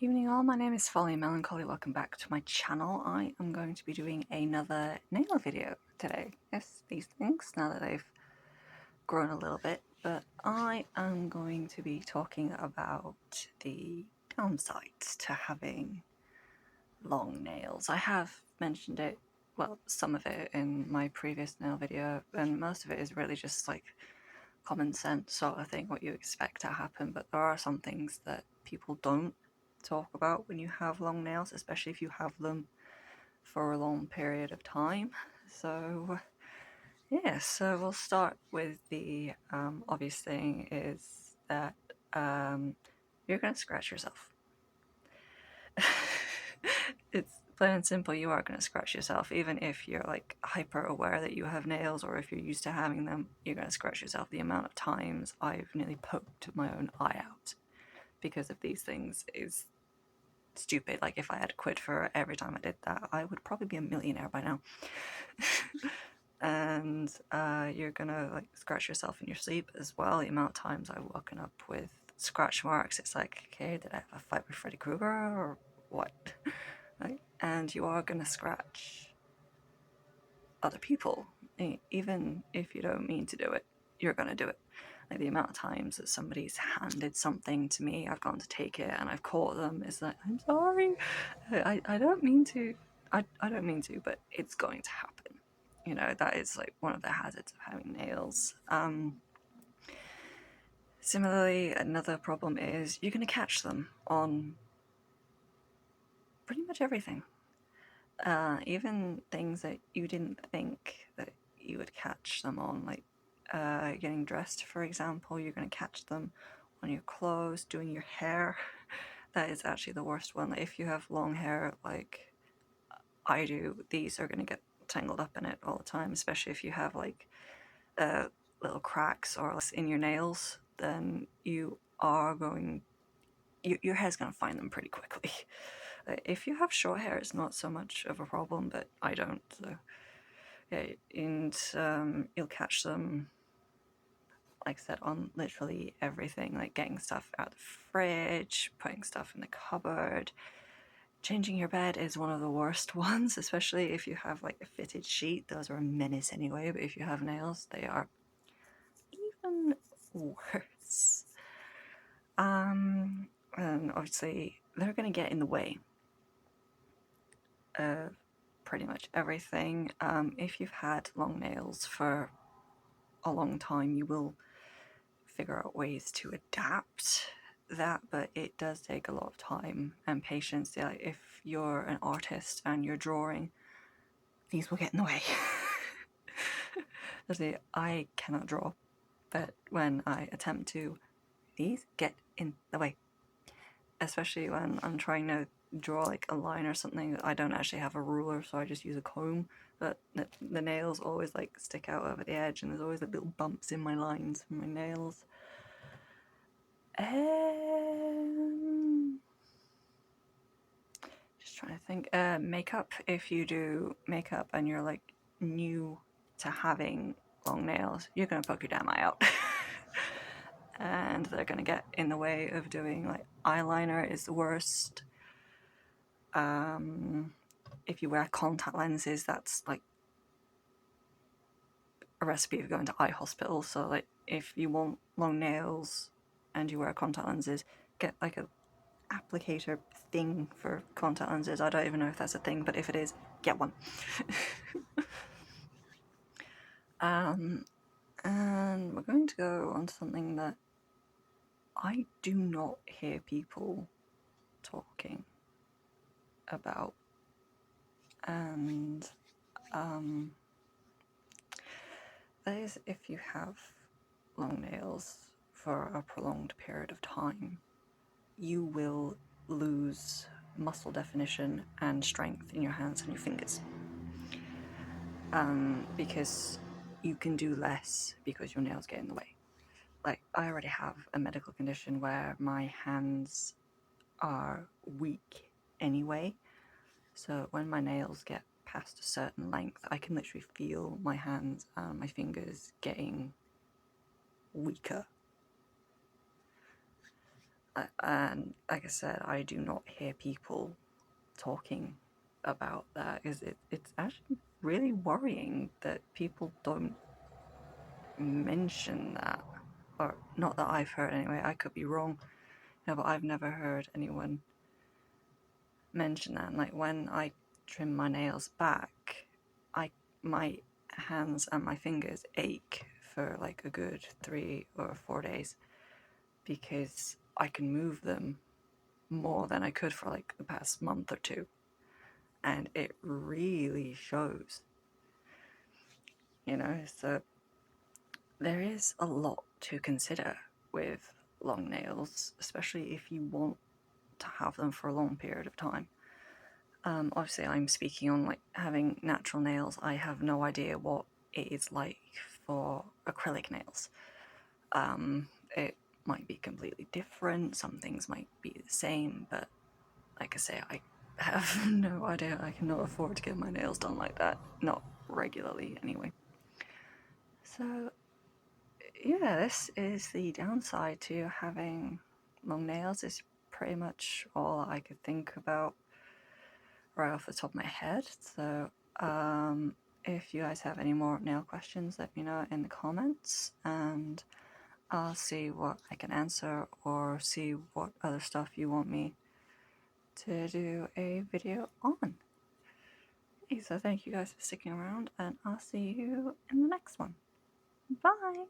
Evening all, my name is Folly Melancholy, welcome back to my channel. I am going to be doing another nail video today. Yes, these things, now that they've grown a little bit, but I am going to be talking about the downsides to having long nails. I have mentioned it, well, some of it in my previous nail video, and most of it is really just like common sense sort of thing, what you expect to happen, but there are some things that people don't talk about when you have long nails, especially if you have them for a long period of time. So yeah, so we'll start with the obvious thing is that you're going to scratch yourself. It's plain and simple, you are going to scratch yourself, even if you're like hyper aware that you have nails, or if you're used to having them, you're going to scratch yourself. The amount of times I've nearly poked my own eye out because of these things is stupid. Like, if I had quid for every time I did that, I would probably be a millionaire by now. And you're gonna like scratch yourself in your sleep as well. The amount of times I've woken up with scratch marks, it's like, okay, did I have a fight with Freddy Krueger or what? Like, and you are gonna scratch other people, even if you don't mean to do it, you're gonna do it. Like, the amount of times that somebody's handed something to me, I've gone to take it and I've caught them, it's like, I'm sorry, I don't mean to, I don't mean to, but it's going to happen. You know, that is like one of the hazards of having nails. Similarly, another problem is you're going to catch them on pretty much everything. Even things that you didn't think that you would catch them on, like getting dressed, for example, you're going to catch them on your clothes, doing your hair. That is actually the worst one. If you have long hair like I do, these are going to get tangled up in it all the time, especially if you have like little cracks or in your nails, then you are going, your hair's going to find them pretty quickly. If you have short hair, it's not so much of a problem, but I don't, so yeah, and you'll catch them, like I said, on literally everything, like getting stuff out of the fridge, putting stuff in the cupboard. Changing your bed is one of the worst ones, especially if you have like a fitted sheet. Those are a menace anyway, but if you have nails, they are even worse. And obviously they're going to get in the way of pretty much everything. If you've had long nails for a long time, you will figure out ways to adapt that, but it does take a lot of time and patience. Yeah, if you're an artist and you're drawing, these will get in the way. I cannot draw, but when I attempt to, these get in the way. Especially when I'm trying to draw like a line or something. I don't actually have a ruler, so I just use a comb, but the nails always like stick out over the edge, and there's always like little bumps in my lines from my nails. Just trying to think. Makeup. If you do makeup and you're like new to having long nails, you're gonna poke your damn eye out. And they're gonna get in the way of doing, like, eyeliner is the worst. If you wear contact lenses, that's like a recipe of going to eye hospital. So like, if you want long nails and you wear contact lenses, get like a applicator thing for contact lenses. I don't even know if that's a thing, but if it is, get one. And we're going to go on to something that I do not hear people talking about, and that is, if you have long nails for a prolonged period of time, you will lose muscle definition and strength in your hands and your fingers. Because you can do less because your nails get in the way. Like, I already have a medical condition where my hands are weak anyway, so when my nails get past a certain length, I can literally feel my hands and my fingers getting weaker. And like I said, I do not hear people talking about that. It's actually really worrying that people don't mention that, or not that I've heard anyway. I could be wrong, but I've never heard anyone mention that. And like when I trim my nails back, my hands and my fingers ache for like a good 3 or 4 days because I can move them more than I could for like the past month or two, and it really shows, so there is a lot to consider with long nails, especially if you want to have them for a long period of time. Obviously I'm speaking on like having natural nails. I have no idea what it is like for acrylic nails. It might be completely different, some things might be the same, but like I say, I have no idea. I cannot afford to get my nails done like that, not regularly anyway. So yeah, this is the downside to having long nails. Is pretty much all I could think about right off the top of my head. So if you guys have any more nail questions, let me know in the comments, and I'll see what I can answer or see what other stuff you want me to do a video on. Okay, so thank you guys for sticking around, and I'll see you in the next one. Bye!